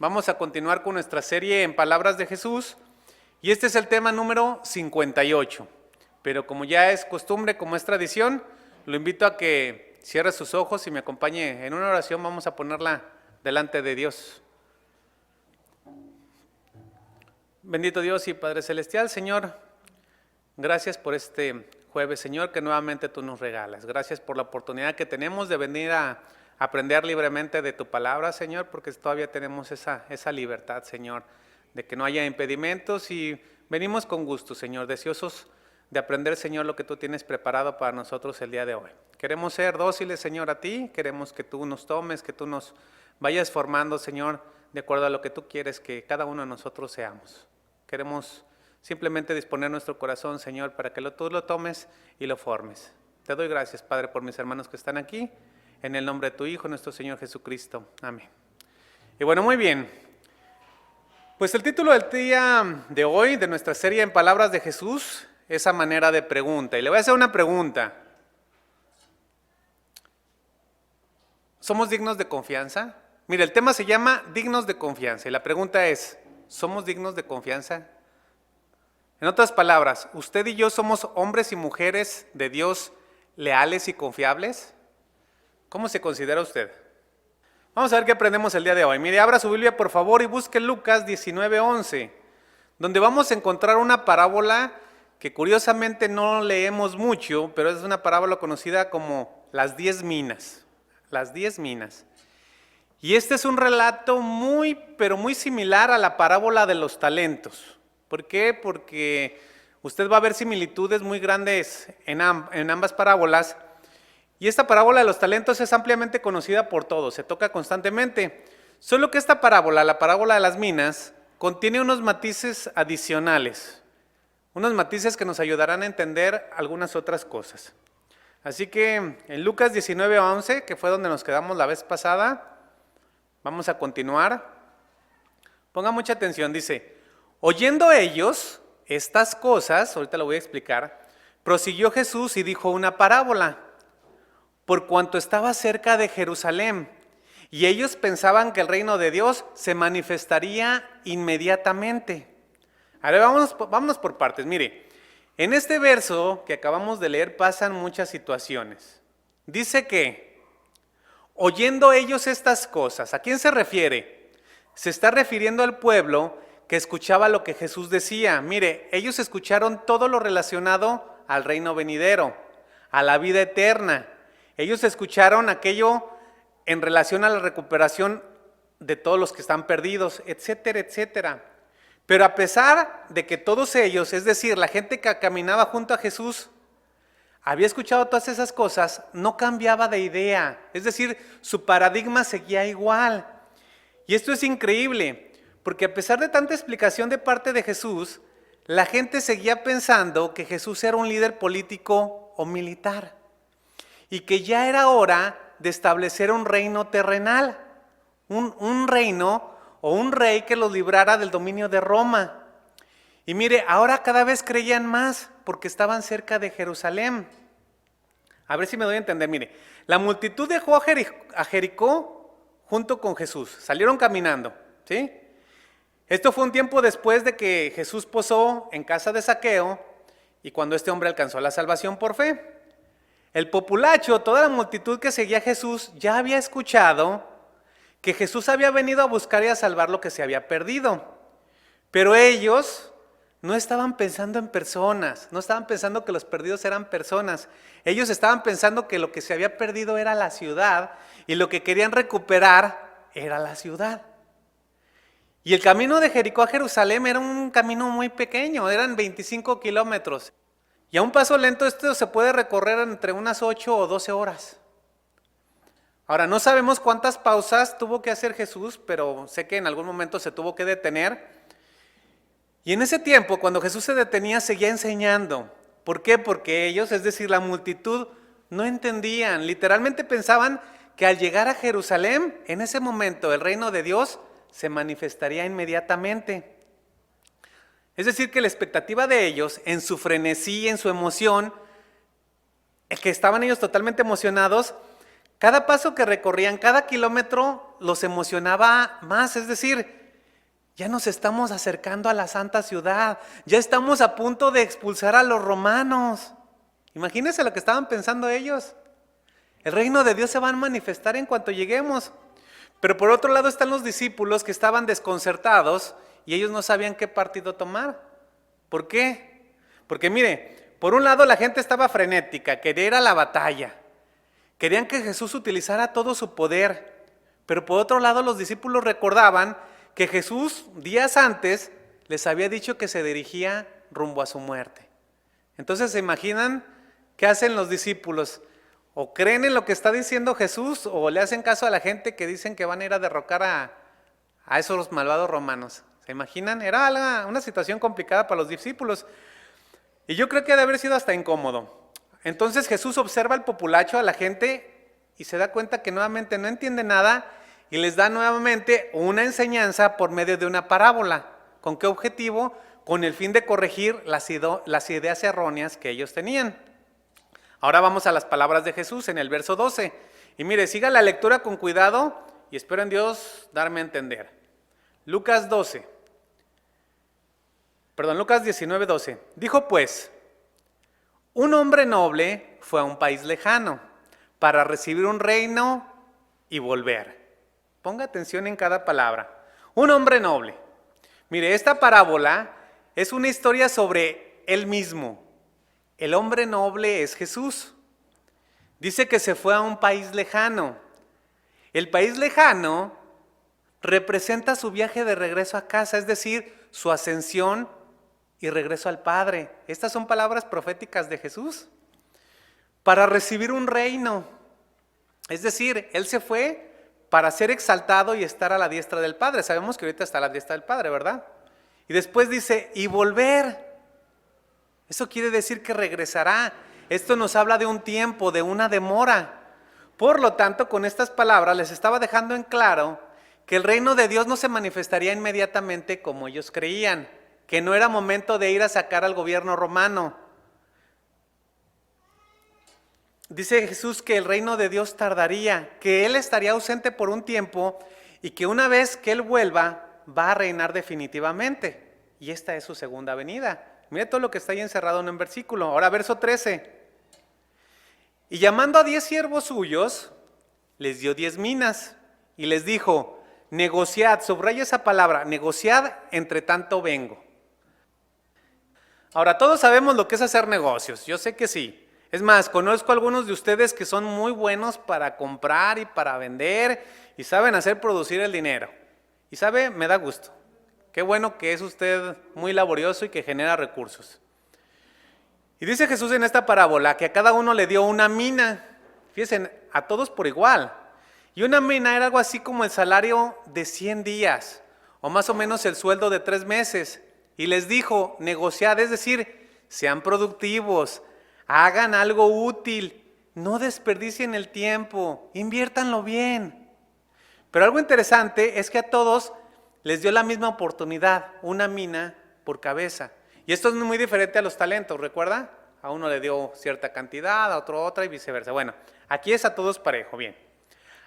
Vamos a continuar con nuestra serie en Palabras de Jesús y este es el tema número 58. Pero como ya es costumbre, como es tradición, lo invito a que cierre sus ojos y me acompañe en una oración. Vamos a ponerla delante de Dios. Bendito Dios y Padre Celestial, Señor, gracias por este jueves, Señor, que nuevamente tú nos regalas. Gracias por la oportunidad que tenemos de venir a aprender libremente de tu palabra, Señor, porque todavía tenemos esa libertad, Señor, de que no haya impedimentos y venimos con gusto, Señor, deseosos de aprender, Señor, lo que tú tienes preparado para nosotros el día de hoy. Queremos ser dóciles, Señor, a ti, queremos que tú nos tomes, que tú nos vayas formando, Señor, de acuerdo a lo que tú quieres que cada uno de nosotros seamos. Queremos simplemente disponer nuestro corazón, Señor, para que tú lo tomes y lo formes. Te doy gracias, Padre, por mis hermanos que están aquí, en el nombre de tu Hijo, nuestro Señor Jesucristo. Amén. Y bueno, muy bien. Pues el título del día de hoy, de nuestra serie en Palabras de Jesús, es a manera de pregunta. Y le voy a hacer una pregunta. ¿Somos dignos de confianza? Mire, el tema se llama dignos de confianza. Y la pregunta es, ¿somos dignos de confianza? En otras palabras, ¿usted y yo somos hombres y mujeres de Dios leales y confiables? ¿Cómo se considera usted? Vamos a ver qué aprendemos el día de hoy. Mire, abra su Biblia por favor y busque Lucas 19:11, donde vamos a encontrar una parábola que curiosamente no leemos mucho, pero es una parábola conocida como las 10 minas. Las 10 minas. Y este es un relato pero muy similar a la parábola de los talentos. ¿Por qué? Porque usted va a ver similitudes muy grandes en ambas parábolas. Y esta parábola de los talentos es ampliamente conocida por todos, se toca constantemente. Solo que esta parábola, la parábola de las minas, contiene unos matices adicionales. Unos matices que nos ayudarán a entender algunas otras cosas. Así que en Lucas 19:11, que fue donde nos quedamos la vez pasada, vamos a continuar. Ponga mucha atención, dice: oyendo ellos estas cosas, ahorita lo voy a explicar, prosiguió Jesús y dijo una parábola. Por cuanto estaba cerca de Jerusalén, y ellos pensaban que el reino de Dios se manifestaría inmediatamente. Ahora vámonos por partes. Mire, en este verso que acabamos de leer pasan muchas situaciones. Dice que, oyendo ellos estas cosas, ¿a quién se refiere? Se está refiriendo al pueblo que escuchaba lo que Jesús decía. Mire, ellos escucharon todo lo relacionado al reino venidero, a la vida eterna. Ellos escucharon aquello en relación a la recuperación de todos los que están perdidos, etcétera, etcétera. Pero a pesar de que todos ellos, es decir, la gente que caminaba junto a Jesús, había escuchado todas esas cosas, no cambiaba de idea. Es decir, su paradigma seguía igual. Y esto es increíble, porque a pesar de tanta explicación de parte de Jesús, la gente seguía pensando que Jesús era un líder político o militar. Y que ya era hora de establecer un reino terrenal, un reino o un rey que los librara del dominio de Roma. Y mire, ahora cada vez creían más porque estaban cerca de Jerusalén. A ver si me doy a entender, mire, la multitud dejó a Jericó junto con Jesús, salieron caminando, ¿sí? Esto fue un tiempo después de que Jesús posó en casa de Zaqueo y cuando este hombre alcanzó la salvación por fe. El populacho, toda la multitud que seguía a Jesús, ya había escuchado que Jesús había venido a buscar y a salvar lo que se había perdido. Pero ellos no estaban pensando en personas, no estaban pensando que los perdidos eran personas. Ellos estaban pensando que lo que se había perdido era la ciudad y lo que querían recuperar era la ciudad. Y el camino de Jericó a Jerusalén era un camino muy pequeño, eran 25 kilómetros. Y a un paso lento esto se puede recorrer entre unas 8 o 12 horas. Ahora, no sabemos cuántas pausas tuvo que hacer Jesús, pero sé que en algún momento se tuvo que detener. Y en ese tiempo, cuando Jesús se detenía, seguía enseñando. ¿Por qué? Porque ellos, es decir, la multitud, no entendían. Literalmente pensaban que al llegar a Jerusalén, en ese momento el reino de Dios se manifestaría inmediatamente. Es decir, que la expectativa de ellos, en su frenesí, en su emoción, que estaban ellos totalmente emocionados, cada paso que recorrían, cada kilómetro, los emocionaba más, es decir, ya nos estamos acercando a la santa ciudad, ya estamos a punto de expulsar a los romanos. Imagínense lo que estaban pensando ellos. El reino de Dios se va a manifestar en cuanto lleguemos. Pero por otro lado están los discípulos que estaban desconcertados y ellos no sabían qué partido tomar. ¿Por qué? Porque mire, por un lado la gente estaba frenética, quería ir a la batalla. Querían que Jesús utilizara todo su poder. Pero por otro lado los discípulos recordaban que Jesús días antes les había dicho que se dirigía rumbo a su muerte. Entonces, ¿se imaginan qué hacen los discípulos? O creen en lo que está diciendo Jesús o le hacen caso a la gente que dicen que van a ir a derrocar a esos malvados romanos. ¿Se imaginan? Era una situación complicada para los discípulos. Y yo creo que ha de haber sido hasta incómodo. Entonces Jesús observa el populacho a la gente y se da cuenta que nuevamente no entiende nada y les da nuevamente una enseñanza por medio de una parábola. ¿Con qué objetivo? Con el fin de corregir las ideas erróneas que ellos tenían. Ahora vamos a las palabras de Jesús en el verso 12. Y mire, siga la lectura con cuidado y espero en Dios darme a entender. Lucas 19, 12. Dijo pues, un hombre noble fue a un país lejano para recibir un reino y volver. Ponga atención en cada palabra. Un hombre noble. Mire, esta parábola es una historia sobre él mismo. El hombre noble es Jesús. Dice que se fue a un país lejano. El país lejano representa su viaje de regreso a casa, es decir, su ascensión y regreso al Padre. Estas son palabras proféticas de Jesús. Para recibir un reino. Es decir, Él se fue para ser exaltado y estar a la diestra del Padre. Sabemos que ahorita está a la diestra del Padre, ¿verdad? Y después dice, y volver. Eso quiere decir que regresará. Esto nos habla de un tiempo, de una demora. Por lo tanto, con estas palabras les estaba dejando en claro que el reino de Dios no se manifestaría inmediatamente como ellos creían, que no era momento de ir a sacar al gobierno romano. Dice Jesús que el reino de Dios tardaría, que Él estaría ausente por un tiempo y que una vez que Él vuelva, va a reinar definitivamente. Y esta es su segunda venida. Mire todo lo que está ahí encerrado en un versículo. Ahora verso 13. Y llamando a 10 siervos suyos, les dio 10 minas y les dijo, negociad, subraya esa palabra, negociad, entre tanto vengo. Ahora todos sabemos lo que es hacer negocios, yo sé que sí. Es más, conozco a algunos de ustedes que son muy buenos para comprar y para vender y saben hacer producir el dinero. Y sabe, me da gusto. Qué bueno que es usted muy laborioso y que genera recursos. Y dice Jesús en esta parábola que a cada uno le dio una mina. Fíjense, a todos por igual. Y una mina era algo así como el salario de 100 días, o más o menos el sueldo de 3 meses. Y les dijo, negociad, es decir, sean productivos, hagan algo útil, no desperdicien el tiempo, inviértanlo bien. Pero algo interesante es que a todos les dio la misma oportunidad, una mina por cabeza. Y esto es muy diferente a los talentos, ¿recuerda? A uno le dio cierta cantidad, a otro otra y viceversa. Bueno, aquí es a todos parejo, bien.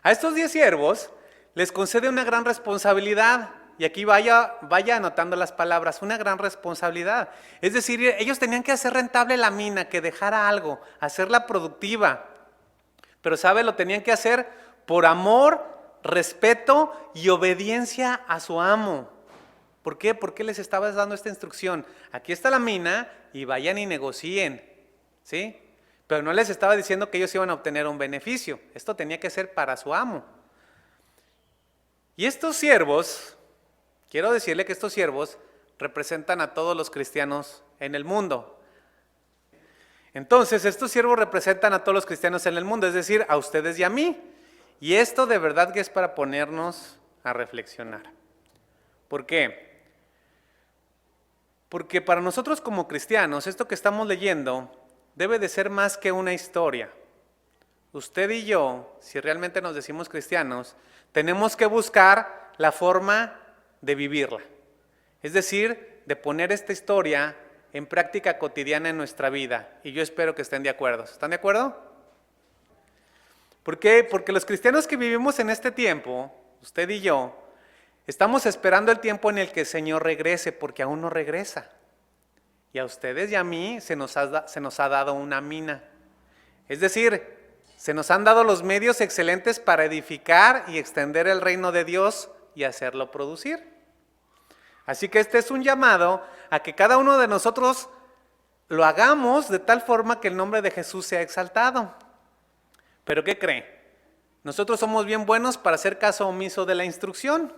A estos 10 siervos les concede una gran responsabilidad. Y aquí vaya anotando las palabras, una gran responsabilidad. Es decir, ellos tenían que hacer rentable la mina, que dejara algo, hacerla productiva. Pero ¿sabe? Lo tenían que hacer por amor, respeto y obediencia a su amo. ¿Por qué? ¿Por qué les estaba dando esta instrucción? Aquí está la mina y vayan y negocien, ¿sí? Pero no les estaba diciendo que ellos iban a obtener un beneficio. Esto tenía que ser para su amo. Y estos siervos, quiero decirle que estos siervos representan a todos los cristianos en el mundo. Entonces, estos siervos representan a todos los cristianos en el mundo, es decir, a ustedes y a mí. Y esto de verdad que es para ponernos a reflexionar. ¿Por qué? Porque para nosotros como cristianos, esto que estamos leyendo debe de ser más que una historia. Usted y yo, si realmente nos decimos cristianos, tenemos que buscar la forma de vivirla. Es decir, de poner esta historia en práctica cotidiana en nuestra vida. Y yo espero que estén de acuerdo. ¿Están de acuerdo? ¿Por qué? Porque los cristianos que vivimos en este tiempo, usted y yo, estamos esperando el tiempo en el que el Señor regrese, porque aún no regresa. Y a ustedes y a mí se nos ha dado una mina. Es decir, se nos han dado los medios excelentes para edificar y extender el reino de Dios y hacerlo producir. Así que este es un llamado a que cada uno de nosotros lo hagamos de tal forma que el nombre de Jesús sea exaltado. ¿Pero qué cree? Nosotros somos bien buenos para hacer caso omiso de la instrucción.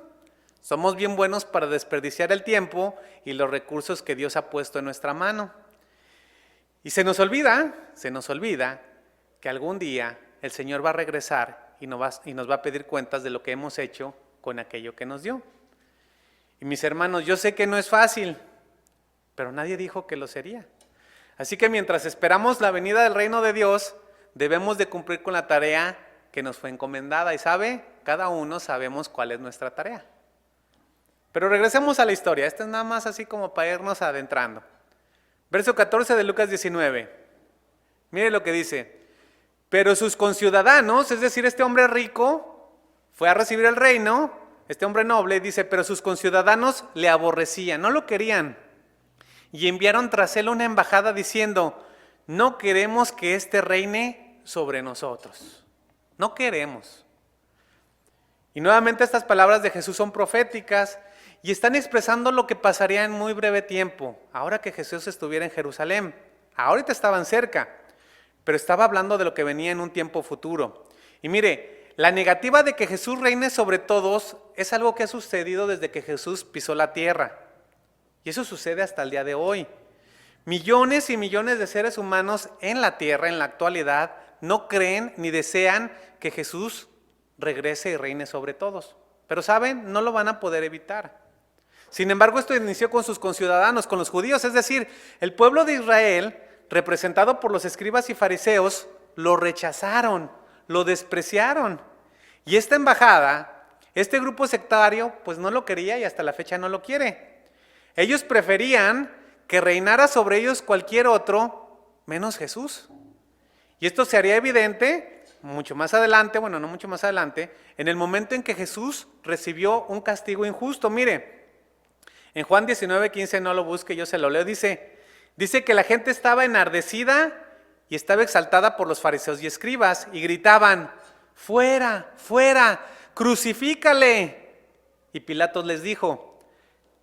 Somos bien buenos para desperdiciar el tiempo y los recursos que Dios ha puesto en nuestra mano. Y se nos olvida que algún día el Señor va a regresar y nos va a pedir cuentas de lo que hemos hecho con aquello que nos dio. Y mis hermanos, yo sé que no es fácil, pero nadie dijo que lo sería. Así que mientras esperamos la venida del reino de Dios, debemos de cumplir con la tarea que nos fue encomendada. Y cada uno sabemos cuál es nuestra tarea. Pero regresemos a la historia. Esta es nada más así como para irnos adentrando. Verso 14 de Lucas 19. Mire lo que dice. Pero sus conciudadanos, es decir, este hombre rico, fue a recibir el reino, este hombre noble, dice, pero sus conciudadanos le aborrecían, no lo querían. Y enviaron tras él una embajada diciendo, no queremos que éste reine sobre nosotros. No queremos. Y nuevamente estas palabras de Jesús son proféticas y están expresando lo que pasaría en muy breve tiempo, ahora que Jesús estuviera en Jerusalén. Ahorita estaban cerca, pero estaba hablando de lo que venía en un tiempo futuro. Y mire, la negativa de que Jesús reine sobre todos es algo que ha sucedido desde que Jesús pisó la tierra. Y eso sucede hasta el día de hoy. Millones y millones de seres humanos en la tierra, en la actualidad, no creen ni desean que Jesús regrese y reine sobre todos. Pero ¿saben? No lo van a poder evitar. Sin embargo, esto inició con sus conciudadanos, con los judíos, es decir, el pueblo de Israel, representado por los escribas y fariseos, lo rechazaron, lo despreciaron. Y esta embajada, este grupo sectario, pues no lo quería y hasta la fecha no lo quiere. Ellos preferían que reinara sobre ellos cualquier otro, menos Jesús. Y esto se haría evidente mucho más adelante, bueno, no mucho más adelante, en el momento en que Jesús recibió un castigo injusto. Mire, en Juan 19:15, no lo busque, yo se lo leo, dice que la gente estaba enardecida y estaba exaltada por los fariseos y escribas y gritaban, fuera, fuera, crucifícale. Y Pilatos les dijo,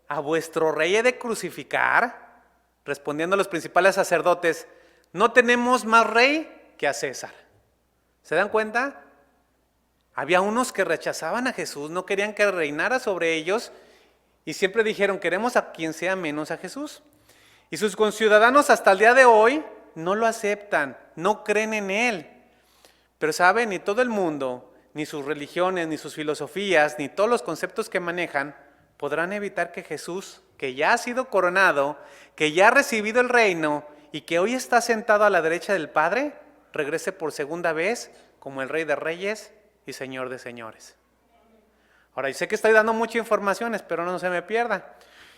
¿a vuestro rey he de crucificar? Respondiendo los principales sacerdotes, no tenemos más rey que a César. ¿Se dan cuenta? Había unos que rechazaban a Jesús, no querían que reinara sobre ellos y siempre dijeron, queremos a quien sea menos a Jesús. Y sus conciudadanos hasta el día de hoy no lo aceptan, no creen en él. Pero saben, ni todo el mundo, ni sus religiones, ni sus filosofías, ni todos los conceptos que manejan, podrán evitar que Jesús, que ya ha sido coronado, que ya ha recibido el reino y que hoy está sentado a la derecha del Padre, regrese por segunda vez como el Rey de Reyes y Señor de Señores. Ahora, yo sé que estoy dando mucha información, espero no se me pierda.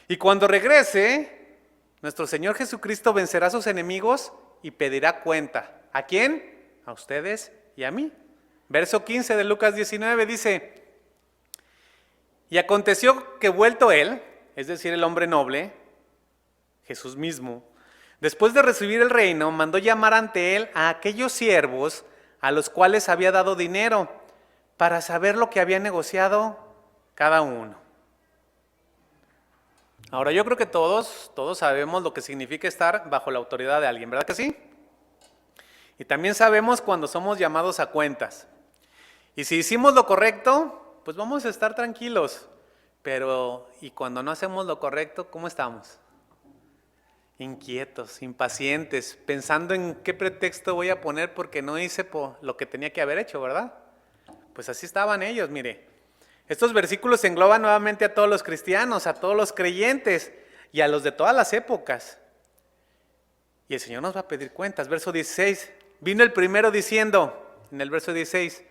Y cuando regrese, nuestro Señor Jesucristo vencerá a sus enemigos y pedirá cuenta. ¿A quién? A ustedes y a mí. Verso 15 de Lucas 19 dice, y aconteció que vuelto él, es decir, el hombre noble, Jesús mismo, después de recibir el reino, mandó llamar ante él a aquellos siervos a los cuales había dado dinero para saber lo que había negociado cada uno. Ahora yo creo que todos sabemos lo que significa estar bajo la autoridad de alguien, ¿verdad que sí? Y también sabemos cuando somos llamados a cuentas. Y si hicimos lo correcto, pues vamos a estar tranquilos. Pero, ¿y cuando no hacemos lo correcto, cómo estamos? Inquietos, impacientes, pensando en qué pretexto voy a poner porque no hice lo que tenía que haber hecho, ¿verdad? Pues así estaban ellos, mire. Estos versículos engloban nuevamente a todos los cristianos, a todos los creyentes y a los de todas las épocas. Y el Señor nos va a pedir cuentas. Verso 16, vino el primero diciendo, en el verso 16,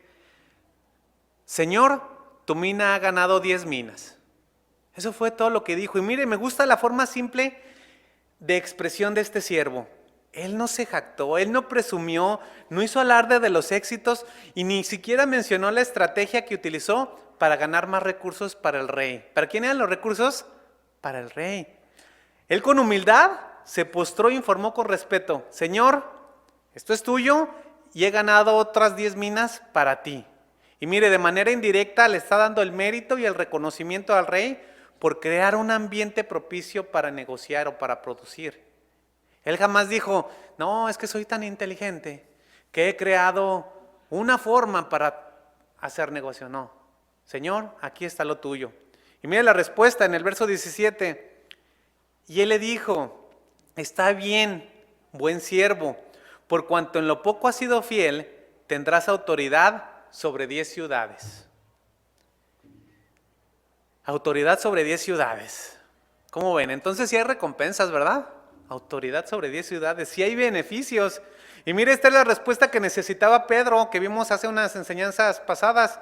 Señor, tu mina ha ganado 10 minas. Eso fue todo lo que dijo. Y mire, me gusta la forma simple de expresión de este siervo. Él no se jactó, él no presumió, no hizo alarde de los éxitos y ni siquiera mencionó la estrategia que utilizó para ganar más recursos para el rey. ¿Para quién eran los recursos? Para el rey. Él con humildad se postró e informó con respeto: Señor, esto es tuyo y he ganado otras 10 minas para ti. Y mire, de manera indirecta le está dando el mérito y el reconocimiento al rey por crear un ambiente propicio para negociar o para producir. Él jamás dijo: no, es que soy tan inteligente que he creado una forma para hacer negocio. No, Señor, aquí está lo tuyo. Y mire la respuesta en el verso 17. Y él le dijo: está bien, buen siervo, por cuanto en lo poco has sido fiel, tendrás autoridad sobre 10 ciudades. Autoridad sobre 10 ciudades. ¿Cómo ven? Entonces sí hay recompensas, ¿verdad? Autoridad sobre 10 ciudades, sí hay beneficios. Y mire, esta es la respuesta que necesitaba Pedro, que vimos hace unas enseñanzas pasadas,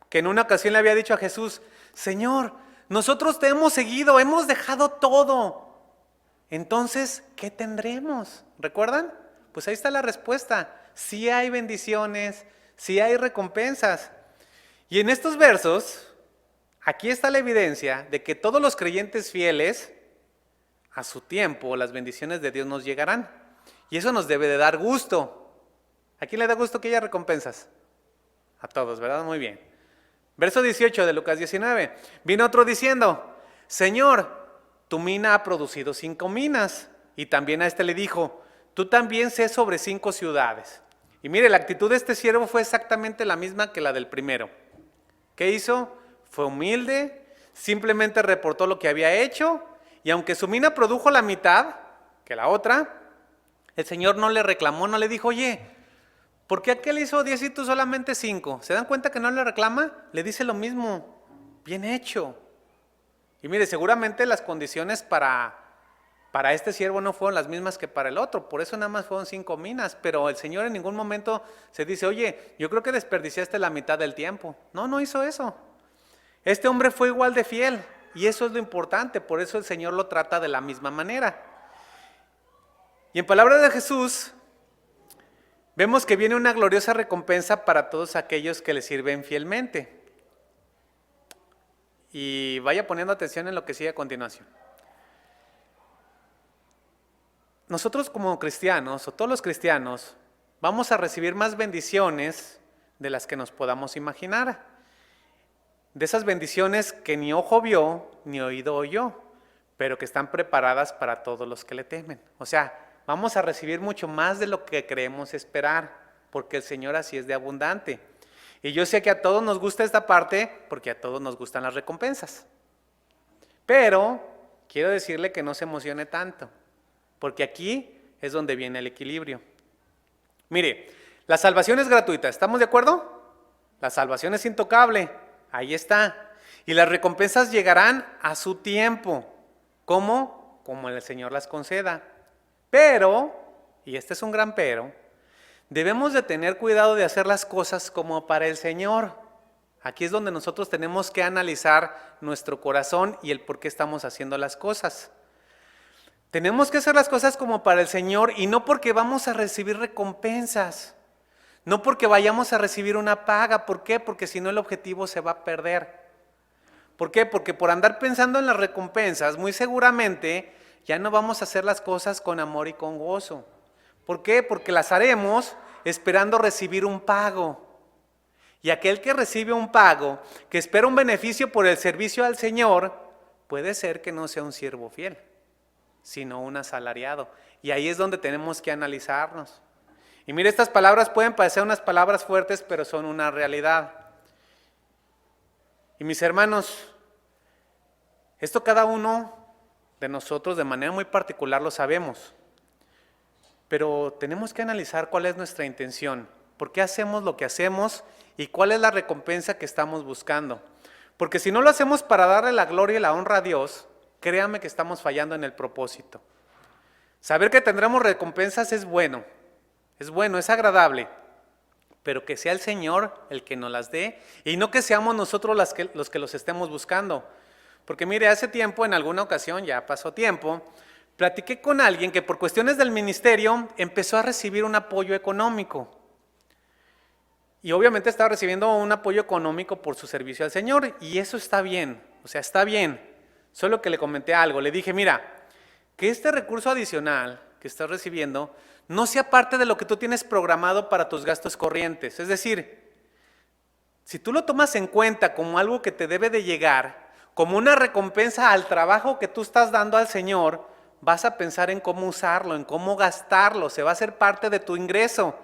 que en una ocasión le había dicho a Jesús: Señor, nosotros te hemos seguido, hemos dejado todo. Entonces, ¿qué tendremos? ¿Recuerdan? Pues ahí está la respuesta. Sí hay bendiciones, sí hay recompensas. Y en estos versos, aquí está la evidencia de que todos los creyentes fieles, a su tiempo, las bendiciones de Dios nos llegarán. Y eso nos debe de dar gusto. ¿A quién le da gusto que haya recompensas? A todos, ¿verdad? Muy bien. Verso 18 de Lucas 19. Vino otro diciendo: Señor, tu mina ha producido 5 minas. Y también a este le dijo: tú también sé sobre 5 ciudades. Y mire, la actitud de este siervo fue exactamente la misma que la del primero. ¿Qué hizo? Fue humilde, simplemente reportó lo que había hecho, y aunque su mina produjo la mitad que la otra, el Señor no le reclamó, no le dijo: oye, ¿por qué aquel hizo 10 y tú solamente 5? ¿Se dan cuenta que no le reclama? Le dice lo mismo: bien hecho. Y mire, seguramente las condiciones para este siervo no fueron las mismas que para el otro, por eso nada más fueron 5 minas, pero el Señor en ningún momento se dice: oye, yo creo que desperdiciaste la mitad del tiempo. No, no hizo eso. Este hombre fue igual de fiel, y eso es lo importante, por eso el Señor lo trata de la misma manera. Y en palabras de Jesús, vemos que viene una gloriosa recompensa para todos aquellos que le sirven fielmente. Y vaya poniendo atención en lo que sigue a continuación. Nosotros como cristianos, o todos los cristianos, vamos a recibir más bendiciones de las que nos podamos imaginar. De esas bendiciones que ni ojo vio, ni oído oyó, pero que están preparadas para todos los que le temen. O sea, vamos a recibir mucho más de lo que creemos esperar, porque el Señor así es de abundante. Y yo sé que a todos nos gusta esta parte, porque a todos nos gustan las recompensas. Pero quiero decirle que no se emocione tanto, porque aquí es donde viene el equilibrio. Mire, la salvación es gratuita, ¿estamos de acuerdo? La salvación es intocable, ahí está. Y las recompensas llegarán a su tiempo. ¿Cómo? Como el Señor las conceda. Pero, y este es un gran pero, debemos de tener cuidado de hacer las cosas como para el Señor. Aquí es donde nosotros tenemos que analizar nuestro corazón y el por qué estamos haciendo las cosas. Tenemos que hacer las cosas como para el Señor, y no porque vamos a recibir recompensas, no porque vayamos a recibir una paga. ¿Por qué? Porque si no el objetivo se va a perder. ¿Por qué? Porque por andar pensando en las recompensas, muy seguramente ya no vamos a hacer las cosas con amor y con gozo. ¿Por qué? Porque las haremos esperando recibir un pago. Y aquel que recibe un pago, que espera un beneficio por el servicio al Señor, puede ser que no sea un siervo fiel, sino un asalariado. Y ahí es donde tenemos que analizarnos. Y mire, estas palabras pueden parecer unas palabras fuertes, pero son una realidad. Y mis hermanos, esto cada uno de nosotros de manera muy particular lo sabemos. Pero tenemos que analizar cuál es nuestra intención, por qué hacemos lo que hacemos y cuál es la recompensa que estamos buscando. Porque si no lo hacemos para darle la gloria y la honra a Dios, créanme que estamos fallando en el propósito. Saber que tendremos recompensas es bueno, es agradable, pero que sea el Señor el que nos las dé y no que seamos nosotros los que los estemos buscando. Porque mire, hace tiempo, en alguna ocasión, ya pasó tiempo, platiqué con alguien que por cuestiones del ministerio empezó a recibir un apoyo económico. Y obviamente estaba recibiendo un apoyo económico por su servicio al Señor, y eso está bien, o sea, está bien. Solo que le comenté algo, le dije, mira, que este recurso adicional que estás recibiendo no sea parte de lo que tú tienes programado para tus gastos corrientes. Es decir, si tú lo tomas en cuenta como algo que te debe de llegar, como una recompensa al trabajo que tú estás dando al Señor, vas a pensar en cómo usarlo, en cómo gastarlo, se va a hacer parte de tu ingreso.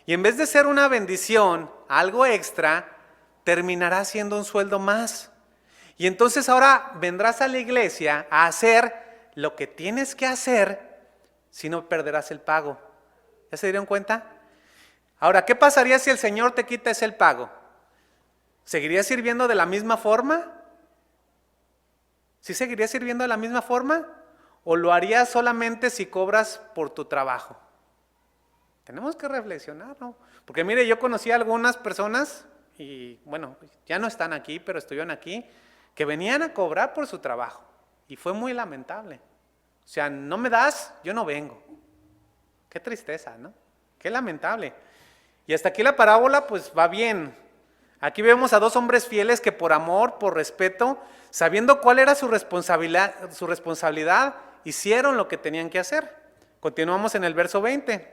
Y en vez de ser una bendición, algo extra, terminará siendo un sueldo más. Y entonces ahora vendrás a la iglesia a hacer lo que tienes que hacer, si no perderás el pago. ¿Ya se dieron cuenta? Ahora, ¿qué pasaría si el Señor te quita ese pago? ¿Seguirías sirviendo de la misma forma? ¿Sí seguirías sirviendo de la misma forma? ¿O lo harías solamente si cobras por tu trabajo? Tenemos que reflexionar, ¿no? Porque mire, yo conocí a algunas personas, y bueno, ya no están aquí, pero estuvieron aquí, que venían a cobrar por su trabajo. Y fue muy lamentable. O sea, no me das, yo no vengo. Qué tristeza, ¿no? Qué lamentable. Y hasta aquí la parábola pues va bien. Aquí vemos a dos hombres fieles que por amor, por respeto, sabiendo cuál era su responsabilidad, hicieron lo que tenían que hacer. Continuamos en el verso 20.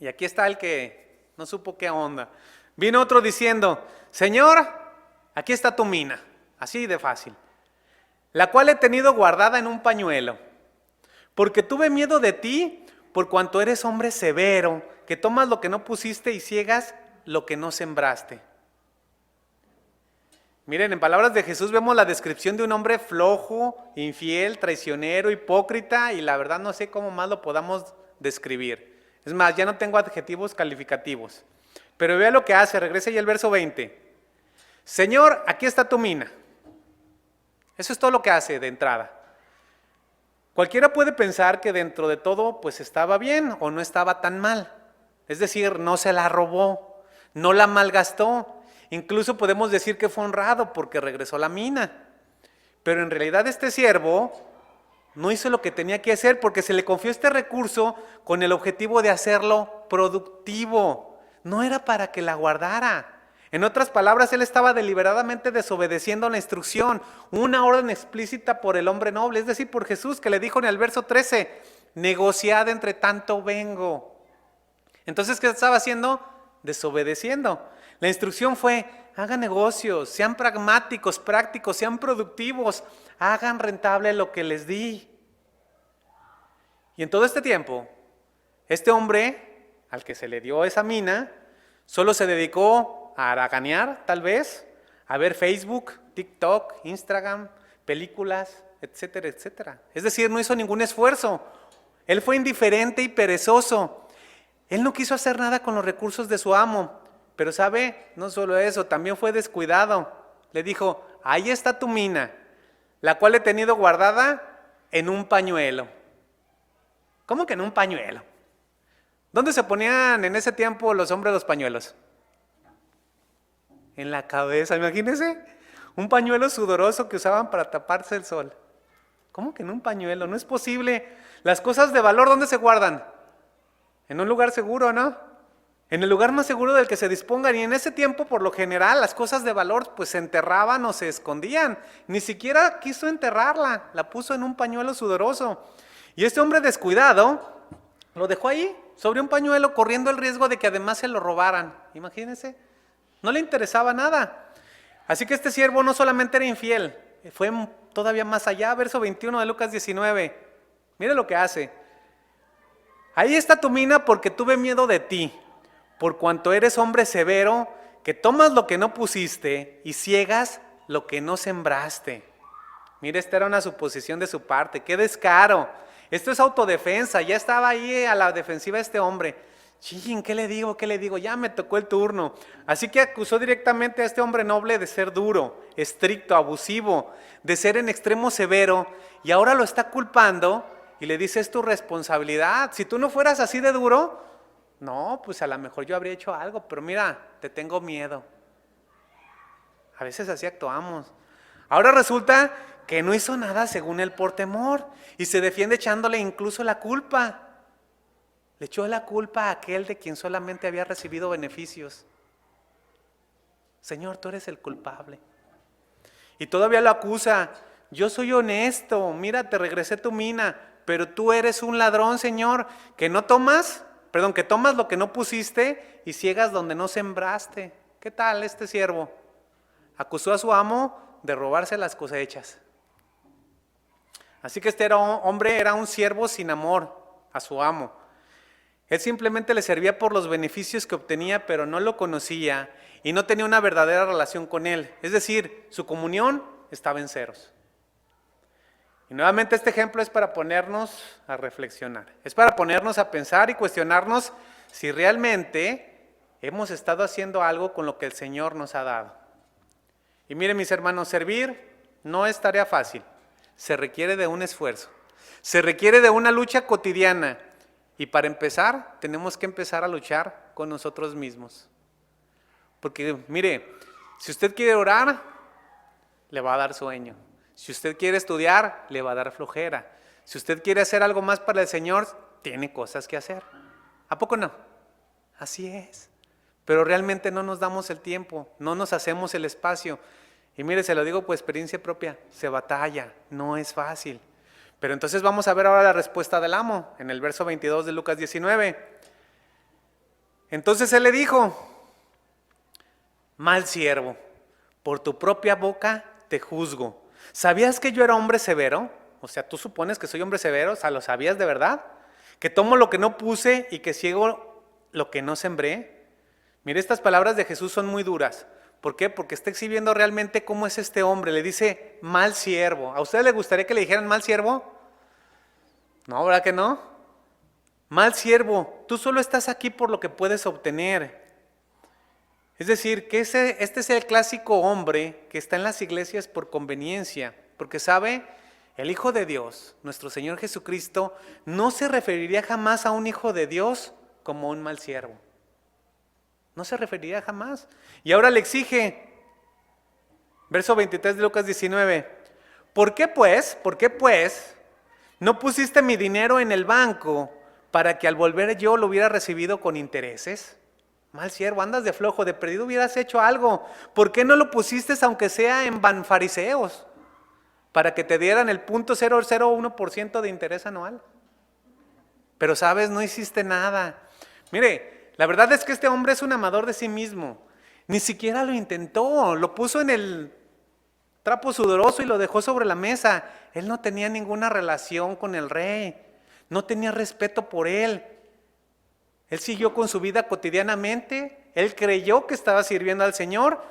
Y aquí está el que no supo qué onda. Vino otro diciendo, Señor, aquí está tu mina, así de fácil, la cual he tenido guardada en un pañuelo, porque tuve miedo de ti, por cuanto eres hombre severo, que tomas lo que no pusiste y ciegas lo que no sembraste. Miren, en palabras de Jesús vemos la descripción de un hombre flojo, infiel, traicionero, hipócrita, y la verdad no sé cómo más lo podamos describir. Es más, ya no tengo adjetivos calificativos. Pero vea lo que hace, regresa ya al verso 20. Señor, aquí está tu mina. Eso es todo lo que hace de entrada. Cualquiera puede pensar que dentro de todo pues estaba bien o no estaba tan mal. Es decir, no se la robó, no la malgastó. Incluso podemos decir que fue honrado porque regresó la mina. Pero en realidad este siervo no hizo lo que tenía que hacer porque se le confió este recurso con el objetivo de hacerlo productivo. No era para que la guardara. En otras palabras, él estaba deliberadamente desobedeciendo la instrucción, una orden explícita por el hombre noble, es decir, por Jesús, que le dijo en el verso 13, negociad entre tanto vengo. Entonces, ¿qué estaba haciendo? Desobedeciendo. La instrucción fue, hagan negocios, sean pragmáticos, prácticos, sean productivos, hagan rentable lo que les di. Y en todo este tiempo, este hombre, al que se le dio esa mina, solo se dedicó a haraganear, tal vez, a ver Facebook, TikTok, Instagram, películas, etcétera, etcétera. Es decir, no hizo ningún esfuerzo. Él fue indiferente y perezoso. Él no quiso hacer nada con los recursos de su amo. Pero sabe, no solo eso, también fue descuidado. Le dijo, ahí está tu mina, la cual he tenido guardada en un pañuelo. ¿Cómo que en un pañuelo? ¿Dónde se ponían en ese tiempo los hombres los pañuelos? En la cabeza, imagínense, un pañuelo sudoroso que usaban para taparse el sol. ¿Cómo que en un pañuelo? No es posible. Las cosas de valor, ¿dónde se guardan? En un lugar seguro, ¿no? En el lugar más seguro del que se dispongan. Y en ese tiempo, por lo general, las cosas de valor pues se enterraban o se escondían. Ni siquiera quiso enterrarla, la puso en un pañuelo sudoroso. Y este hombre descuidado lo dejó ahí, sobre un pañuelo, corriendo el riesgo de que además se lo robaran. Imagínense, no le interesaba nada. Así que este siervo no solamente era infiel, fue todavía más allá. Verso 21 de Lucas 19. Mire lo que hace. Ahí está tu mina porque tuve miedo de ti, por cuanto eres hombre severo, que tomas lo que no pusiste y ciegas lo que no sembraste. Mire, esta era una suposición de su parte. ¡Qué descaro! Esto es autodefensa. Ya estaba ahí a la defensiva este hombre. Chin, ¿qué le digo? ¿Qué le digo? Ya me tocó el turno. Así que acusó directamente a este hombre noble de ser duro, estricto, abusivo, de ser en extremo severo, y ahora lo está culpando y le dice, es tu responsabilidad. Si tú no fueras así de duro, no, pues a lo mejor yo habría hecho algo, pero mira, te tengo miedo. A veces así actuamos. Ahora resulta que no hizo nada según él por temor y se defiende echándole incluso la culpa. Le echó la culpa a aquel de quien solamente había recibido beneficios. Señor, tú eres el culpable. Y todavía lo acusa. Yo soy honesto, mira, te regresé tu mina, pero tú eres un ladrón, Señor, que tomas lo que no pusiste y ciegas donde no sembraste. ¿Qué tal este siervo? Acusó a su amo de robarse las cosechas. Así que este hombre era un siervo sin amor a su amo. Él simplemente le servía por los beneficios que obtenía, pero no lo conocía y no tenía una verdadera relación con él. Es decir, su comunión estaba en ceros. Y nuevamente este ejemplo es para ponernos a reflexionar. Es para ponernos a pensar y cuestionarnos si realmente hemos estado haciendo algo con lo que el Señor nos ha dado. Y miren, mis hermanos, servir no es tarea fácil. Se requiere de un esfuerzo. Se requiere de una lucha cotidiana. Y para empezar, tenemos que empezar a luchar con nosotros mismos. Porque mire, si usted quiere orar, le va a dar sueño. Si usted quiere estudiar, le va a dar flojera. Si usted quiere hacer algo más para el Señor, tiene cosas que hacer. ¿A poco no? Así es. Pero realmente no nos damos el tiempo, no nos hacemos el espacio. Y mire, se lo digo por experiencia propia, se batalla, no es fácil. Pero entonces vamos a ver ahora la respuesta del amo, en el verso 22 de Lucas 19. Entonces él le dijo: mal siervo, por tu propia boca te juzgo. ¿Sabías que yo era hombre severo? O sea, ¿tú supones que soy hombre severo? O sea, ¿lo sabías de verdad? ¿Que tomo lo que no puse y que ciego lo que no sembré? Mire, estas palabras de Jesús son muy duras. ¿Por qué? Porque está exhibiendo realmente cómo es este hombre. Le dice mal siervo. ¿A usted le gustaría que le dijeran mal siervo? No, ¿verdad que no? Mal siervo, tú solo estás aquí por lo que puedes obtener. Es decir, que este es el clásico hombre que está en las iglesias por conveniencia, porque sabe, el Hijo de Dios, nuestro Señor Jesucristo, no se referiría jamás a un hijo de Dios como un mal siervo. No se referiría jamás. Y ahora le exige, verso 23 de Lucas 19, ¿por qué pues no pusiste mi dinero en el banco para que al volver yo lo hubiera recibido con intereses? Mal siervo, andas de flojo, de perdido hubieras hecho algo. ¿Por qué no lo pusiste aunque sea en banfariseos? Para que te dieran el 0.001% de interés anual. Pero sabes, no hiciste nada. Mire, la verdad es que este hombre es un amador de sí mismo. Ni siquiera lo intentó, lo puso en el trapo sudoroso y lo dejó sobre la mesa. Él no tenía ninguna relación con el rey, no tenía respeto por él. Él siguió con su vida cotidianamente, él creyó que estaba sirviendo al Señor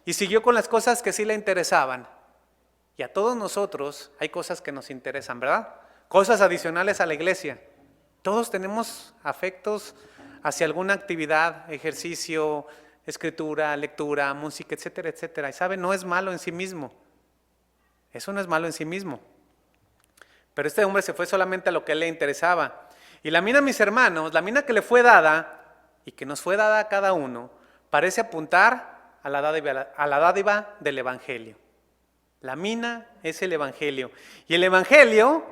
y siguió con las cosas que sí le interesaban. Y a todos nosotros hay cosas que nos interesan, ¿verdad? Cosas adicionales a la iglesia. Todos tenemos afectos hacia alguna actividad, ejercicio, escritura, lectura, música, etcétera, etcétera. Y sabe, no es malo en sí mismo. Eso no es malo en sí mismo. Pero este hombre se fue solamente a lo que a él le interesaba. Y la mina, mis hermanos, la mina que le fue dada y que nos fue dada a cada uno, parece apuntar a la dádiva del Evangelio. La mina es el Evangelio. Y el Evangelio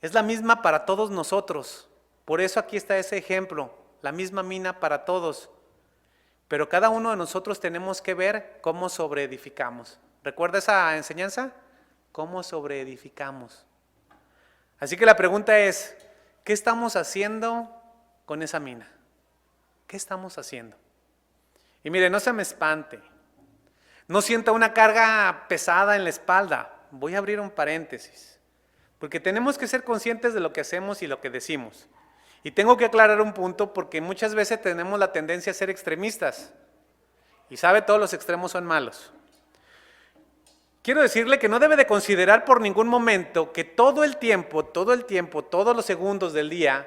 es la misma para todos nosotros. Por eso aquí está ese ejemplo, la misma mina para todos. Pero cada uno de nosotros tenemos que ver cómo sobreedificamos. ¿Recuerda esa enseñanza? ¿Cómo sobreedificamos? Así que la pregunta es, ¿qué estamos haciendo con esa mina? ¿Qué estamos haciendo? Y mire, no se me espante. No sienta una carga pesada en la espalda. Voy a abrir un paréntesis. Porque tenemos que ser conscientes de lo que hacemos y lo que decimos. Y tengo que aclarar un punto porque muchas veces tenemos la tendencia a ser extremistas. Y sabe, todos los extremos son malos. Quiero decirle que no debe de considerar por ningún momento que todo el tiempo, todos los segundos del día,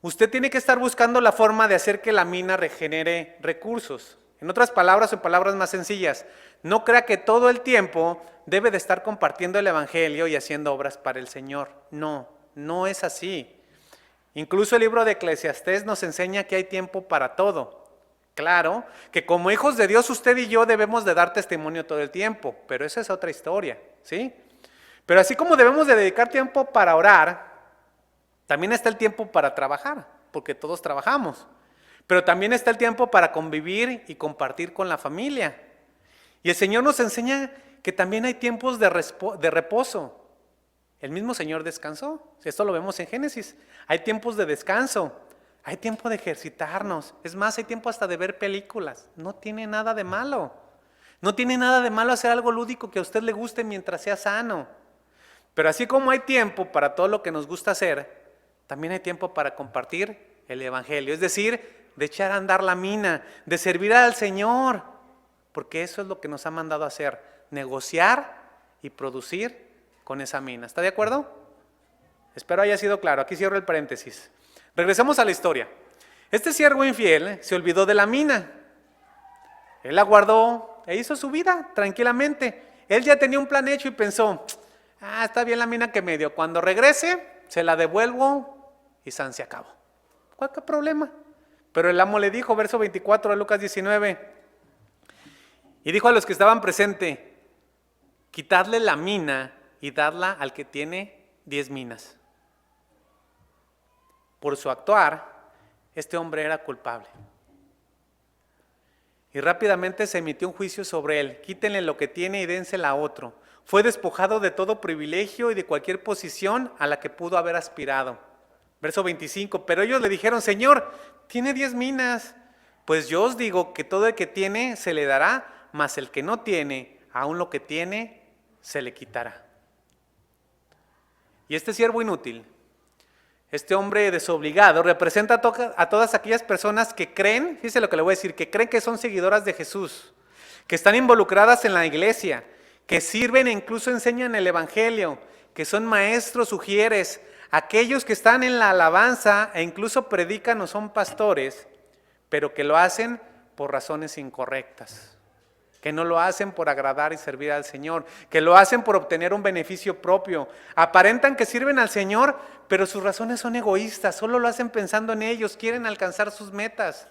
usted tiene que estar buscando la forma de hacer que la mina regenere recursos. En otras palabras, o en palabras más sencillas, no crea que todo el tiempo debe de estar compartiendo el Evangelio y haciendo obras para el Señor. No, no es así. Incluso el libro de Eclesiastés nos enseña que hay tiempo para todo. Claro, que como hijos de Dios usted y yo debemos de dar testimonio todo el tiempo, pero esa es otra historia, ¿sí? Pero así como debemos de dedicar tiempo para orar, también está el tiempo para trabajar. porque todos trabajamos. Pero también está el tiempo para convivir y compartir con la familia. Y el Señor nos enseña que también hay tiempos de reposo. El mismo Señor descansó. Esto lo vemos en Génesis. Hay tiempos de descanso. Hay tiempo de ejercitarnos. Es más, hay tiempo hasta de ver películas. No tiene nada de malo. No tiene nada de malo hacer algo lúdico que a usted le guste mientras sea sano. Pero así como hay tiempo para todo lo que nos gusta hacer, también hay tiempo para compartir el Evangelio. Es decir, de echar a andar la mina, de servir al Señor. Porque eso es lo que nos ha mandado a hacer. Negociar y producir con esa mina. ¿Está de acuerdo? Espero haya sido claro. Aquí cierro el paréntesis. Regresemos a la historia. Este siervo infiel se olvidó de la mina. Él la guardó e hizo su vida tranquilamente. Él ya tenía un plan hecho y pensó, está bien la mina que me dio. Cuando regrese, se la devuelvo y se acabó. ¿Cuál es el problema? Pero el amo le dijo, verso 24 de Lucas 19, y dijo a los que estaban presentes, quitadle la mina y dadla al que tiene 10 minas. Por su actuar, este hombre era culpable. Y rápidamente se emitió un juicio sobre él. Quítenle lo que tiene y dénsela a otro. Fue despojado de todo privilegio y de cualquier posición a la que pudo haber aspirado. Verso 25, pero ellos le dijeron, Señor, tiene 10 minas. Pues yo os digo que todo el que tiene se le dará, mas el que no tiene, aún lo que tiene, se le quitará. Y este siervo inútil, este hombre desobligado, representa a todas aquellas personas que creen, fíjese lo que le voy a decir, que creen que son seguidoras de Jesús, que están involucradas en la iglesia, que sirven e incluso enseñan el Evangelio, que son maestros, sugieres, aquellos que están en la alabanza e incluso predican o son pastores, pero que lo hacen por razones incorrectas. Que no lo hacen por agradar y servir al Señor, que lo hacen por obtener un beneficio propio. Aparentan que sirven al Señor, pero sus razones son egoístas, solo lo hacen pensando en ellos, quieren alcanzar sus metas,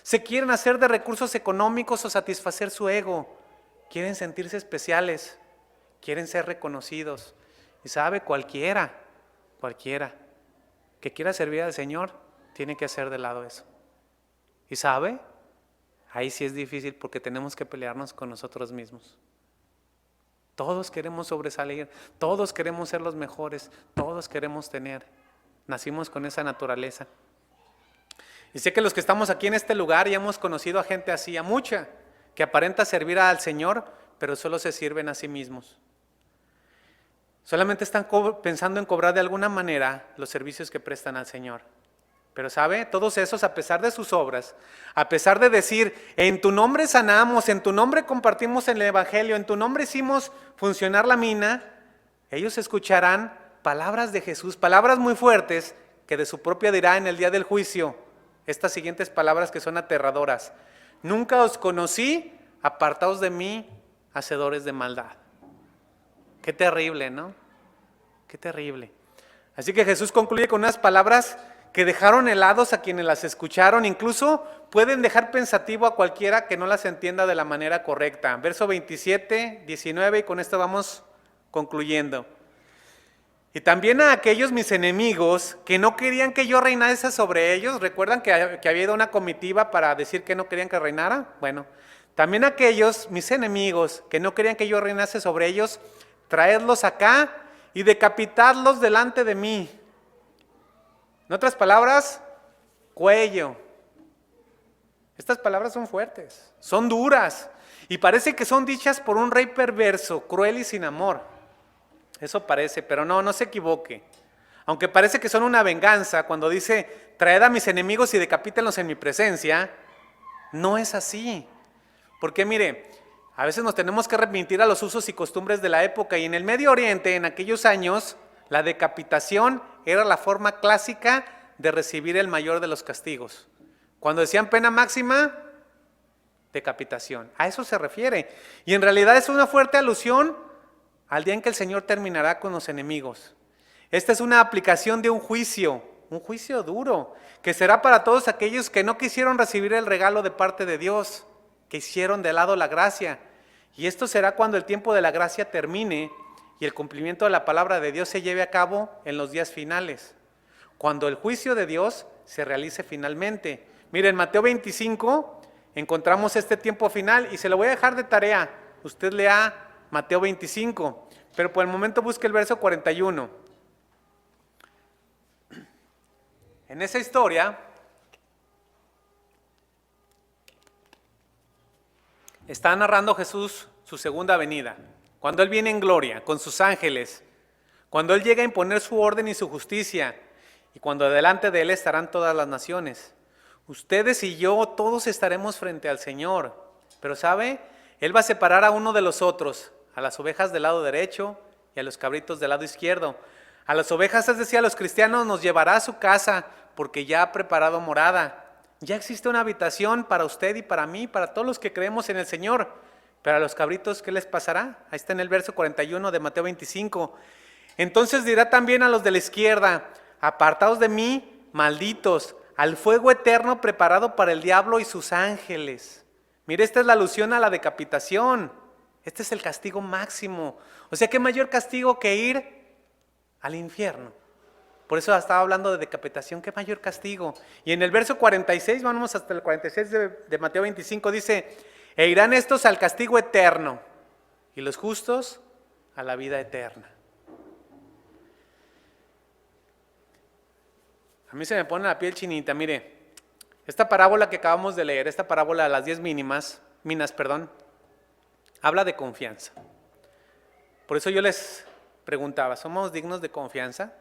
se quieren hacer de recursos económicos o satisfacer su ego, quieren sentirse especiales, quieren ser reconocidos. Y sabe, cualquiera que quiera servir al Señor, tiene que hacer de lado eso. Y sabe, ahí sí es difícil porque tenemos que pelearnos con nosotros mismos. Todos queremos sobresalir, todos queremos ser los mejores, todos queremos tener. Nacimos con esa naturaleza. Y sé que los que estamos aquí en este lugar ya hemos conocido a gente así, a mucha, que aparenta servir al Señor, pero solo se sirven a sí mismos. Solamente están pensando en cobrar de alguna manera los servicios que prestan al Señor. Pero ¿sabe? Todos esos, a pesar de sus obras, a pesar de decir, en tu nombre sanamos, en tu nombre compartimos el Evangelio, en tu nombre hicimos funcionar la mina, ellos escucharán palabras de Jesús, palabras muy fuertes, que de su propia dirá en el día del juicio, estas siguientes palabras que son aterradoras. Nunca os conocí, apartaos de mí, hacedores de maldad. Qué terrible, ¿no? Qué terrible. Así que Jesús concluye con unas palabras que dejaron helados a quienes las escucharon, incluso pueden dejar pensativo a cualquiera que no las entienda de la manera correcta. Verso 27, 19, y con esto vamos concluyendo. Y también a aquellos mis enemigos que no querían que yo reinase sobre ellos, ¿recuerdan que había ido una comitiva para decir que no querían que reinara? Bueno, también a aquellos mis enemigos que no querían que yo reinase sobre ellos, traedlos acá y decapitadlos delante de mí. En otras palabras, cuello. Estas palabras son fuertes, son duras y parece que son dichas por un rey perverso, cruel y sin amor. Eso parece, pero no se equivoque. Aunque parece que son una venganza, cuando dice, traed a mis enemigos y decapítenlos en mi presencia, no es así. Porque mire, a veces nos tenemos que remitir a los usos y costumbres de la época, y en el Medio Oriente, en aquellos años, la decapitación era la forma clásica de recibir el mayor de los castigos. Cuando decían pena máxima, decapitación. A eso se refiere. Y en realidad es una fuerte alusión al día en que el Señor terminará con los enemigos. Esta es una aplicación de un juicio duro, que será para todos aquellos que no quisieron recibir el regalo de parte de Dios, que hicieron de lado la gracia. Y esto será cuando el tiempo de la gracia termine y el cumplimiento de la palabra de Dios se lleve a cabo en los días finales, cuando el juicio de Dios se realice finalmente. Miren, en Mateo 25 encontramos este tiempo final y se lo voy a dejar de tarea. Usted lea Mateo 25, pero por el momento busque el verso 41. En esa historia está narrando Jesús su segunda venida, cuando Él viene en gloria con sus ángeles, cuando Él llega a imponer su orden y su justicia, y cuando delante de Él estarán todas las naciones. Ustedes y yo, todos estaremos frente al Señor, pero ¿sabe? Él va a separar a uno de los otros, a las ovejas del lado derecho y a los cabritos del lado izquierdo. A las ovejas, es decir, a los cristianos, nos llevará a su casa, porque ya ha preparado morada. Ya existe una habitación para usted y para mí, para todos los que creemos en el Señor. Pero a los cabritos, ¿qué les pasará? Ahí está en el verso 41 de Mateo 25. Entonces dirá también a los de la izquierda: apartaos de mí, malditos, al fuego eterno preparado para el diablo y sus ángeles. Mire, esta es la alusión a la decapitación. Este es el castigo máximo. O sea, ¿qué mayor castigo que ir al infierno? Por eso estaba hablando de decapitación, ¿qué mayor castigo? Y en el verso 46, vamos hasta el 46 de Mateo 25, dice: e irán estos al castigo eterno, y los justos a la vida eterna. A mí se me pone la piel chinita, mire, esta parábola que acabamos de leer, esta parábola de las 10 minas, habla de confianza. Por eso yo les preguntaba, ¿somos dignos de confianza?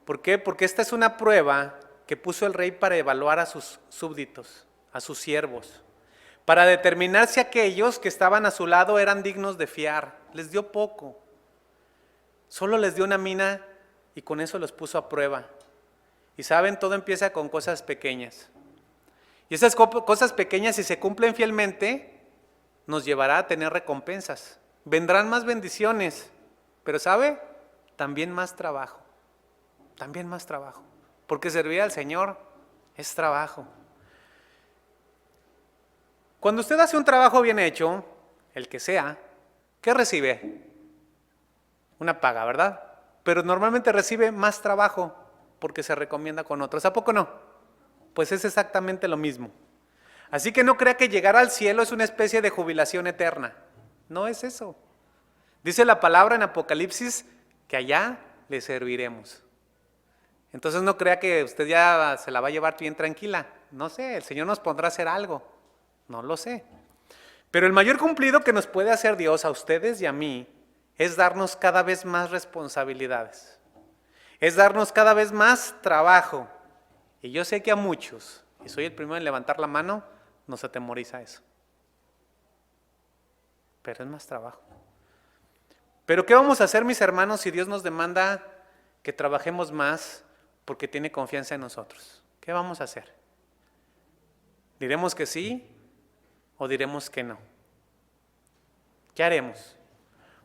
¿Por qué? Porque esta es una prueba que puso el rey para evaluar a sus súbditos, a sus siervos, para determinar si aquellos que estaban a su lado eran dignos de fiar. Les dio poco, solo les dio una mina y con eso los puso a prueba. Y saben, todo empieza con cosas pequeñas. Y esas cosas pequeñas, si se cumplen fielmente, nos llevará a tener recompensas. Vendrán más bendiciones, pero ¿sabe? También más trabajo. También más trabajo. Porque servir al Señor es trabajo. Cuando usted hace un trabajo bien hecho, el que sea, ¿qué recibe? Una paga, ¿verdad? Pero normalmente recibe más trabajo porque se recomienda con otros. ¿A poco no? Pues es exactamente lo mismo. Así que no crea que llegar al cielo es una especie de jubilación eterna. No es eso. Dice la palabra en Apocalipsis que allá le serviremos. Entonces no crea que usted ya se la va a llevar bien tranquila. No sé, el Señor nos pondrá a hacer algo. No lo sé. Pero el mayor cumplido que nos puede hacer Dios a ustedes y a mí es darnos cada vez más responsabilidades. Es darnos cada vez más trabajo. Y yo sé que a muchos, y soy el primero en levantar la mano, nos atemoriza eso. Pero es más trabajo. Pero ¿qué vamos a hacer, mis hermanos, si Dios nos demanda que trabajemos más porque tiene confianza en nosotros? ¿Qué vamos a hacer? ¿Diremos que sí o diremos que no? ¿Qué haremos?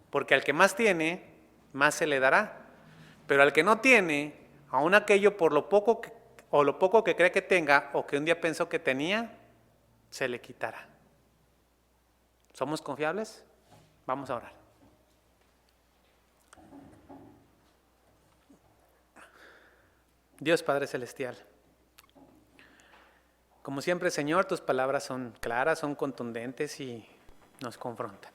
Porque al que más tiene, más se le dará. Pero al que no tiene, aun aquello por lo poco que cree que tenga o que un día pensó que tenía, se le quitará. ¿Somos confiables? Vamos a orar. Dios Padre Celestial, como siempre, Señor, tus palabras son claras, son contundentes y nos confrontan.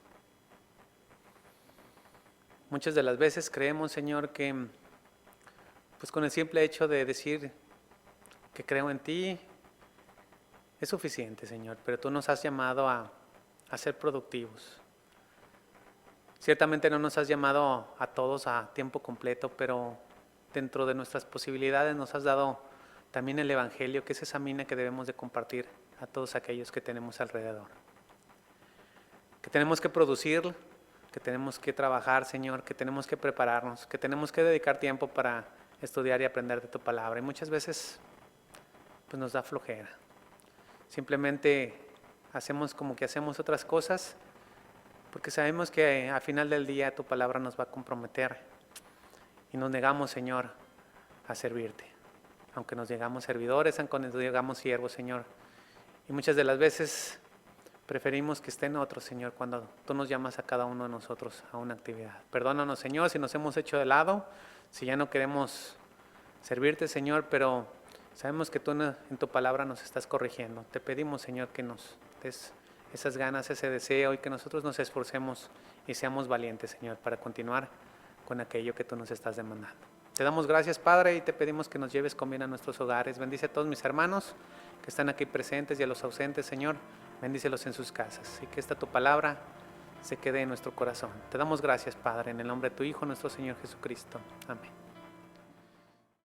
Muchas de las veces creemos, Señor, que pues con el simple hecho de decir que creo en ti es suficiente, Señor, pero tú nos has llamado a ser productivos. Ciertamente no nos has llamado a todos a tiempo completo, pero dentro de nuestras posibilidades nos has dado también el Evangelio, que es esa mina que debemos de compartir a todos aquellos que tenemos alrededor. Que tenemos que producir, que tenemos que trabajar, Señor, que tenemos que prepararnos, que tenemos que dedicar tiempo para estudiar y aprender de tu palabra. Y muchas veces pues nos da flojera. Simplemente hacemos como que hacemos otras cosas porque sabemos que al final del día tu palabra nos va a comprometer y nos negamos, Señor, a servirte. Aunque nos llegamos servidores, aunque nos llegamos siervos, Señor. Y muchas de las veces preferimos que estén otros, Señor, cuando tú nos llamas a cada uno de nosotros a una actividad. Perdónanos, Señor, si nos hemos hecho de lado, si ya no queremos servirte, Señor, pero Sabemos que tú en tu palabra nos estás corrigiendo. Te pedimos, Señor, que nos des esas ganas, ese deseo y que nosotros nos esforcemos y seamos valientes, Señor, para continuar con aquello que tú nos estás demandando. Te damos gracias, Padre, y te pedimos que nos lleves con bien a nuestros hogares. Bendice a todos mis hermanos que están aquí presentes y a los ausentes, Señor. Bendícelos en sus casas y que esta tu palabra se quede en nuestro corazón. Te damos gracias, Padre, en el nombre de tu Hijo, nuestro Señor Jesucristo. Amén.